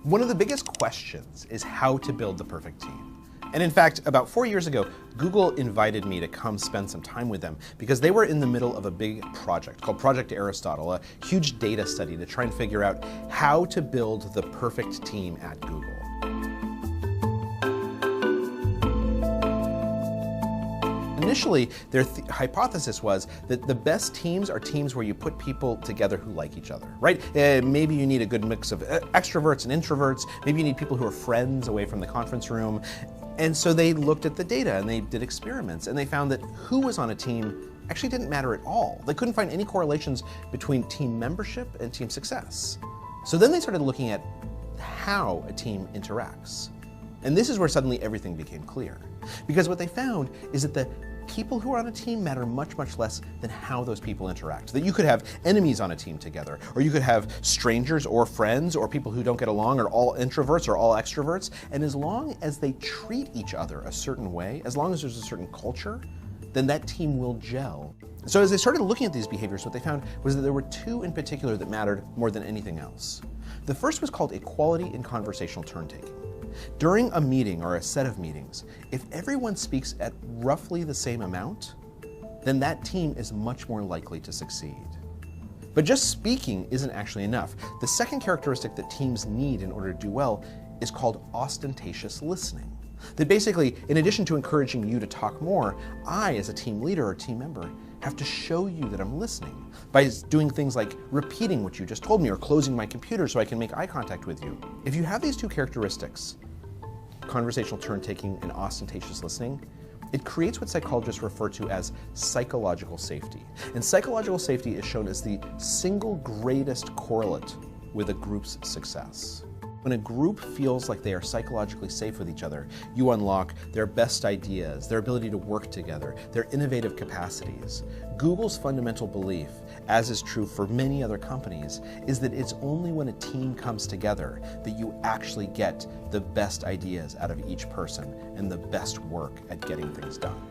One of the biggest questions is how to build the perfect team. And in fact, about 4 years ago, Google invited me to come spend some time with them because they were in the middle of a big project called Project Aristotle, a huge data study to try and figure out how to build the perfect team at Google. Initially, their hypothesis was that the best teams are teams where you put people together who like each other, right? Maybe you need a good mix of extroverts and introverts. Maybe you need people who are friends away from the conference room. And so they looked at the data and they did experiments and they found that who was on a team actually didn't matter at all. They couldn't find any correlations between team membership and team success. So then they started looking at how a team interacts. And this is where suddenly everything became clear. Because what they found is that the people who are on a team matter much, much less than how those people interact. That you could have enemies on a team together, or you could have strangers or friends or people who don't get along, or all introverts or all extroverts. And as long as they treat each other a certain way, as long as there's a certain culture, then that team will gel. So as they started looking at these behaviors, what they found was that there were two in particular that mattered more than anything else. The first was called equality in conversational turn-taking. During a meeting or a set of meetings, if everyone speaks at roughly the same amount, then that team is much more likely to succeed. But just speaking isn't actually enough. The second characteristic that teams need in order to do well is called ostentatious listening. That basically, in addition to encouraging you to talk more, I, as a team leader or team member, have to show you that I'm listening by doing things like repeating what you just told me or closing my computer so I can make eye contact with you. If you have these two characteristics, conversational turn-taking and ostentatious listening, it creates what psychologists refer to as psychological safety. And psychological safety is shown as the single greatest correlate with a group's success. When a group feels like they are psychologically safe with each other, you unlock their best ideas, their ability to work together, their innovative capacities. Google's fundamental belief, as is true for many other companies, is that it's only when a team comes together that you actually get the best ideas out of each person and the best work at getting things done.